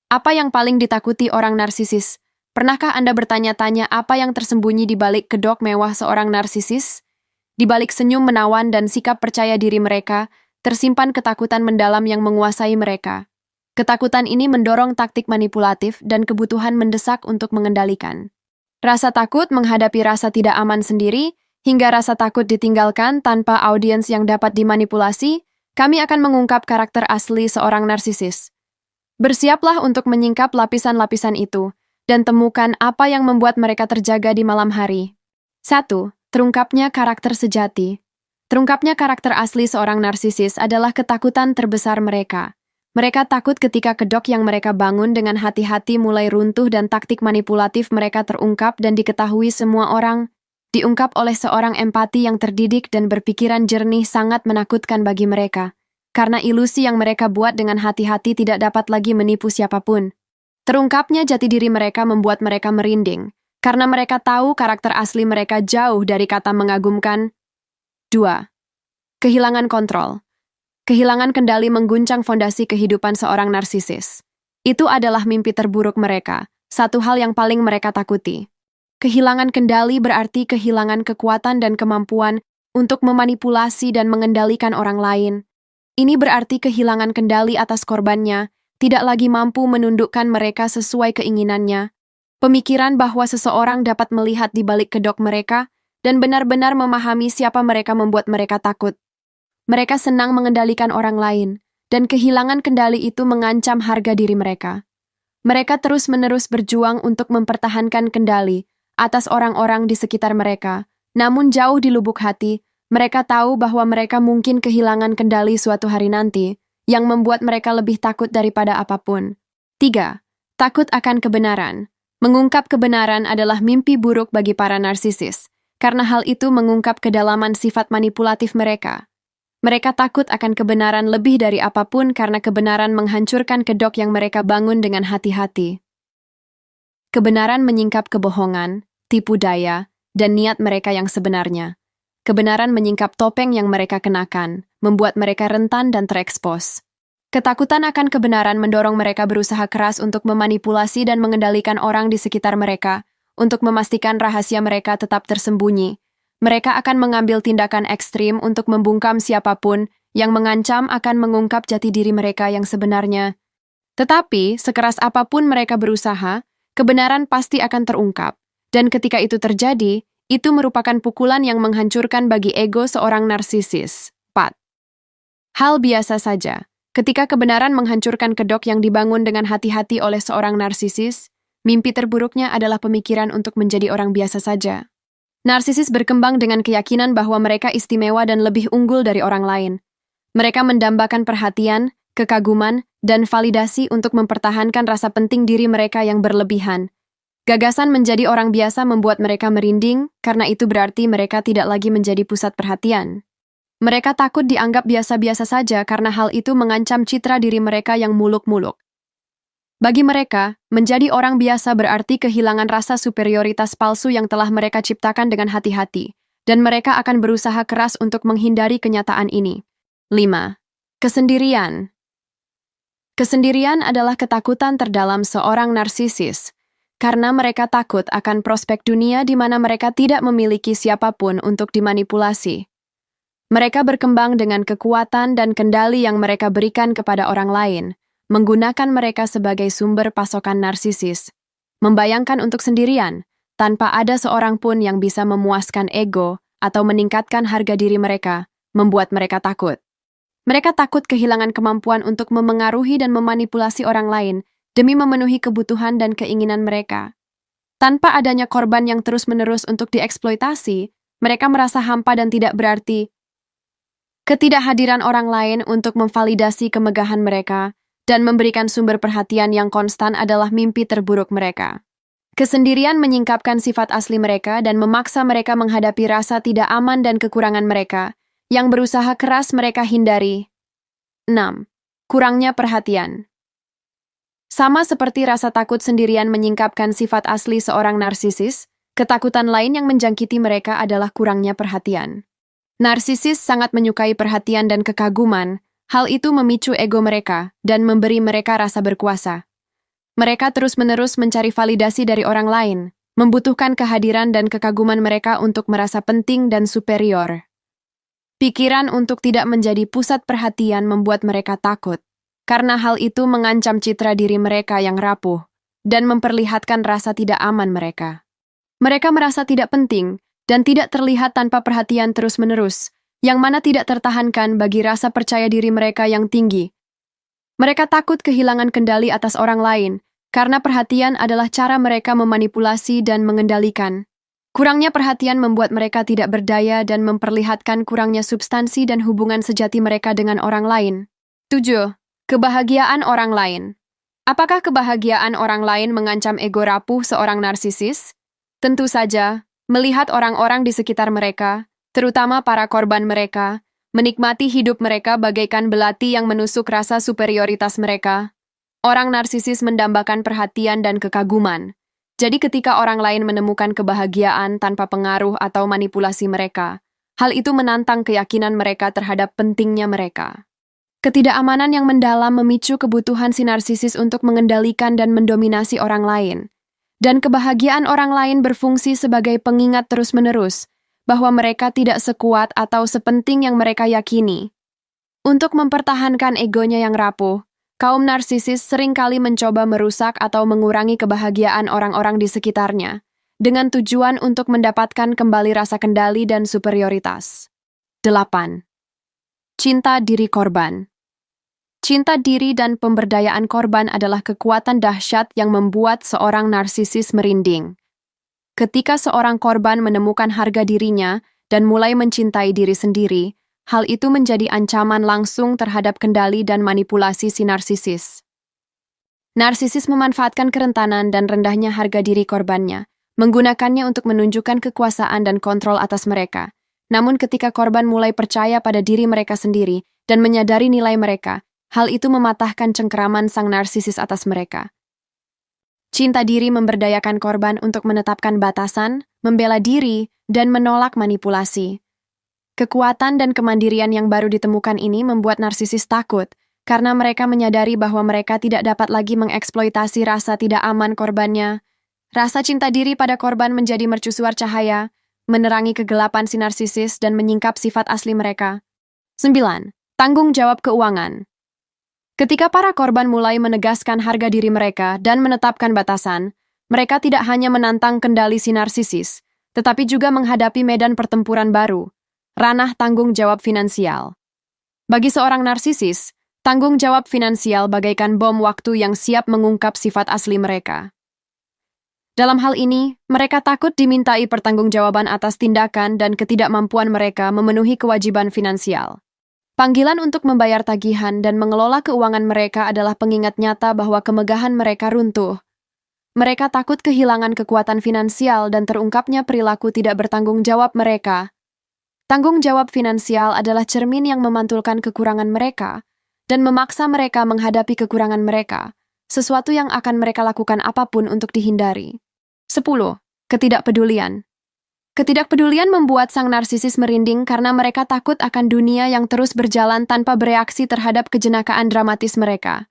Apa yang paling ditakuti orang narsisis? Pernahkah Anda bertanya-tanya apa yang tersembunyi di balik kedok mewah seorang narsisis? Di balik senyum menawan dan sikap percaya diri mereka, tersimpan ketakutan mendalam yang menguasai mereka. Ketakutan ini mendorong taktik manipulatif dan kebutuhan mendesak untuk mengendalikan. Rasa takut menghadapi rasa tidak aman sendiri, hingga rasa takut ditinggalkan tanpa audiens yang dapat dimanipulasi, kami akan mengungkap karakter asli seorang narsisis. Bersiaplah untuk menyingkap lapisan-lapisan itu, dan temukan apa yang membuat mereka terjaga di malam hari. 1. Terungkapnya karakter sejati. Terungkapnya karakter asli seorang narsisis adalah ketakutan terbesar mereka. Mereka takut ketika kedok yang mereka bangun dengan hati-hati mulai runtuh dan taktik manipulatif mereka terungkap dan diketahui semua orang. Diungkap oleh seorang empati yang terdidik dan berpikiran jernih sangat menakutkan bagi mereka. Karena ilusi yang mereka buat dengan hati-hati tidak dapat lagi menipu siapapun. Terungkapnya jati diri mereka membuat mereka merinding, karena mereka tahu karakter asli mereka jauh dari kata mengagumkan. 2. Kehilangan kontrol. Kehilangan kendali mengguncang fondasi kehidupan seorang narsisis. Itu adalah mimpi terburuk mereka, satu hal yang paling mereka takuti. Kehilangan kendali berarti kehilangan kekuatan dan kemampuan untuk memanipulasi dan mengendalikan orang lain. Ini berarti kehilangan kendali atas korbannya, tidak lagi mampu menundukkan mereka sesuai keinginannya. Pemikiran bahwa seseorang dapat melihat di balik kedok mereka dan benar-benar memahami siapa mereka membuat mereka takut. Mereka senang mengendalikan orang lain, dan kehilangan kendali itu mengancam harga diri mereka. Mereka terus-menerus berjuang untuk mempertahankan kendali atas orang-orang di sekitar mereka, namun jauh di lubuk hati, mereka tahu bahwa mereka mungkin kehilangan kendali suatu hari nanti, yang membuat mereka lebih takut daripada apapun. 3. Takut akan kebenaran. Mengungkap kebenaran adalah mimpi buruk bagi para narsisis, karena hal itu mengungkap kedalaman sifat manipulatif mereka. Mereka takut akan kebenaran lebih dari apapun karena kebenaran menghancurkan kedok yang mereka bangun dengan hati-hati. Kebenaran menyingkap kebohongan, tipu daya, dan niat mereka yang sebenarnya. Kebenaran menyingkap topeng yang mereka kenakan, membuat mereka rentan dan terekspos. Ketakutan akan kebenaran mendorong mereka berusaha keras untuk memanipulasi dan mengendalikan orang di sekitar mereka, untuk memastikan rahasia mereka tetap tersembunyi. Mereka akan mengambil tindakan ekstrim untuk membungkam siapapun yang mengancam akan mengungkap jati diri mereka yang sebenarnya. Tetapi, sekeras apapun mereka berusaha, kebenaran pasti akan terungkap, dan ketika itu terjadi, itu merupakan pukulan yang menghancurkan bagi ego seorang narsisis. 4. Hal biasa saja. Ketika kebenaran menghancurkan kedok yang dibangun dengan hati-hati oleh seorang narsisis, mimpi terburuknya adalah pemikiran untuk menjadi orang biasa saja. Narsisis berkembang dengan keyakinan bahwa mereka istimewa dan lebih unggul dari orang lain. Mereka mendambakan perhatian, kekaguman, dan validasi untuk mempertahankan rasa penting diri mereka yang berlebihan. Gagasan menjadi orang biasa membuat mereka merinding, karena itu berarti mereka tidak lagi menjadi pusat perhatian. Mereka takut dianggap biasa-biasa saja karena hal itu mengancam citra diri mereka yang muluk-muluk. Bagi mereka, menjadi orang biasa berarti kehilangan rasa superioritas palsu yang telah mereka ciptakan dengan hati-hati, dan mereka akan berusaha keras untuk menghindari kenyataan ini. 5. Kesendirian. Kesendirian adalah ketakutan terdalam seorang narsisis, karena mereka takut akan prospek dunia di mana mereka tidak memiliki siapapun untuk dimanipulasi. Mereka berkembang dengan kekuatan dan kendali yang mereka berikan kepada orang lain, menggunakan mereka sebagai sumber pasokan narsisis. Membayangkan untuk sendirian, tanpa ada seorang pun yang bisa memuaskan ego atau meningkatkan harga diri mereka, membuat mereka takut. Mereka takut kehilangan kemampuan untuk memengaruhi dan memanipulasi orang lain, demi memenuhi kebutuhan dan keinginan mereka. Tanpa adanya korban yang terus-menerus untuk dieksploitasi, mereka merasa hampa dan tidak berarti. Ketidakhadiran orang lain untuk memvalidasi kemegahan mereka dan memberikan sumber perhatian yang konstan adalah mimpi terburuk mereka. Kesendirian menyingkapkan sifat asli mereka dan memaksa mereka menghadapi rasa tidak aman dan kekurangan mereka, yang berusaha keras mereka hindari. 6. Kurangnya perhatian. Sama seperti rasa takut sendirian menyingkapkan sifat asli seorang narsisis, ketakutan lain yang menjangkiti mereka adalah kurangnya perhatian. Narsisis sangat menyukai perhatian dan kekaguman, hal itu memicu ego mereka dan memberi mereka rasa berkuasa. Mereka terus-menerus mencari validasi dari orang lain, membutuhkan kehadiran dan kekaguman mereka untuk merasa penting dan superior. Pikiran untuk tidak menjadi pusat perhatian membuat mereka takut, karena hal itu mengancam citra diri mereka yang rapuh dan memperlihatkan rasa tidak aman mereka. Mereka merasa tidak penting dan tidak terlihat tanpa perhatian terus-menerus, yang mana tidak tertahankan bagi rasa percaya diri mereka yang tinggi. Mereka takut kehilangan kendali atas orang lain, karena perhatian adalah cara mereka memanipulasi dan mengendalikan. Kurangnya perhatian membuat mereka tidak berdaya dan memperlihatkan kurangnya substansi dan hubungan sejati mereka dengan orang lain. 7. Kebahagiaan orang lain. Apakah kebahagiaan orang lain mengancam ego rapuh seorang narsisis? Tentu saja, melihat orang-orang di sekitar mereka, terutama para korban mereka, menikmati hidup mereka bagaikan belati yang menusuk rasa superioritas mereka. Orang narsisis mendambakan perhatian dan kekaguman. Jadi ketika orang lain menemukan kebahagiaan tanpa pengaruh atau manipulasi mereka, hal itu menantang keyakinan mereka terhadap pentingnya mereka. Ketidakamanan yang mendalam memicu kebutuhan si narsisis untuk mengendalikan dan mendominasi orang lain. Dan kebahagiaan orang lain berfungsi sebagai pengingat terus-menerus bahwa mereka tidak sekuat atau sepenting yang mereka yakini. Untuk mempertahankan egonya yang rapuh, kaum narsisis seringkali mencoba merusak atau mengurangi kebahagiaan orang-orang di sekitarnya, dengan tujuan untuk mendapatkan kembali rasa kendali dan superioritas. 8. Cinta diri korban. Cinta diri dan pemberdayaan korban adalah kekuatan dahsyat yang membuat seorang narsisis merinding. Ketika seorang korban menemukan harga dirinya dan mulai mencintai diri sendiri, hal itu menjadi ancaman langsung terhadap kendali dan manipulasi si narsisis. Narsisis memanfaatkan kerentanan dan rendahnya harga diri korbannya, menggunakannya untuk menunjukkan kekuasaan dan kontrol atas mereka. Namun ketika korban mulai percaya pada diri mereka sendiri dan menyadari nilai mereka, hal itu mematahkan cengkeraman sang narsisis atas mereka. Cinta diri memberdayakan korban untuk menetapkan batasan, membela diri, dan menolak manipulasi. Kekuatan dan kemandirian yang baru ditemukan ini membuat narsisis takut, karena mereka menyadari bahwa mereka tidak dapat lagi mengeksploitasi rasa tidak aman korbannya. Rasa cinta diri pada korban menjadi mercusuar cahaya, menerangi kegelapan si narsisis dan menyingkap sifat asli mereka. 9. Tanggung jawab keuangan. Ketika para korban mulai menegaskan harga diri mereka dan menetapkan batasan, mereka tidak hanya menantang kendali si narsisis, tetapi juga menghadapi medan pertempuran baru, ranah tanggung jawab finansial. Bagi seorang narsisis, tanggung jawab finansial bagaikan bom waktu yang siap mengungkap sifat asli mereka. Dalam hal ini, mereka takut dimintai pertanggungjawaban atas tindakan dan ketidakmampuan mereka memenuhi kewajiban finansial. Panggilan untuk membayar tagihan dan mengelola keuangan mereka adalah pengingat nyata bahwa kemegahan mereka runtuh. Mereka takut kehilangan kekuatan finansial dan terungkapnya perilaku tidak bertanggung jawab mereka. Tanggung jawab finansial adalah cermin yang memantulkan kekurangan mereka dan memaksa mereka menghadapi kekurangan mereka, sesuatu yang akan mereka lakukan apapun untuk dihindari. 10. Ketidakpedulian. Ketidakpedulian membuat sang narsisis merinding karena mereka takut akan dunia yang terus berjalan tanpa bereaksi terhadap kejenakaan dramatis mereka.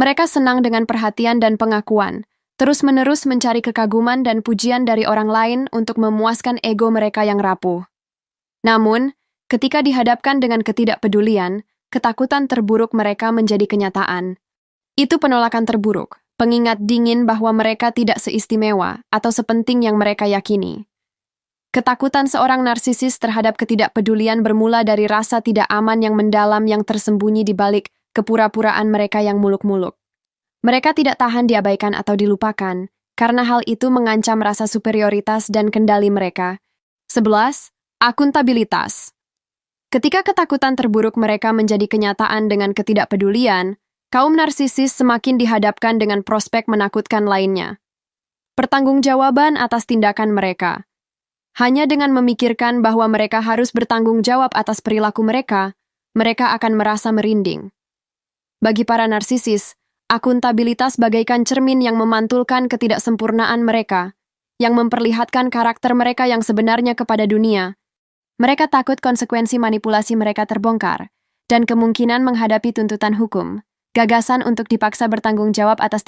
Mereka senang dengan perhatian dan pengakuan, terus-menerus mencari kekaguman dan pujian dari orang lain untuk memuaskan ego mereka yang rapuh. Namun, ketika dihadapkan dengan ketidakpedulian, ketakutan terburuk mereka menjadi kenyataan. Itu penolakan terburuk, pengingat dingin bahwa mereka tidak seistimewa atau sepenting yang mereka yakini. Ketakutan seorang narsisis terhadap ketidakpedulian bermula dari rasa tidak aman yang mendalam yang tersembunyi di balik kepura-puraan mereka yang muluk-muluk. Mereka tidak tahan diabaikan atau dilupakan, karena hal itu mengancam rasa superioritas dan kendali mereka. 11. Akuntabilitas. Ketika ketakutan terburuk mereka menjadi kenyataan dengan ketidakpedulian, kaum narsisis semakin dihadapkan dengan prospek menakutkan lainnya. Pertanggungjawaban atas tindakan mereka. Hanya dengan memikirkan bahwa mereka harus bertanggung jawab atas perilaku mereka, mereka akan merasa merinding. Bagi para narsisis, akuntabilitas bagaikan cermin yang memantulkan ketidaksempurnaan mereka, yang memperlihatkan karakter mereka yang sebenarnya kepada dunia. Mereka takut konsekuensi manipulasi mereka terbongkar, dan kemungkinan menghadapi tuntutan hukum, gagasan untuk dipaksa bertanggung jawab atas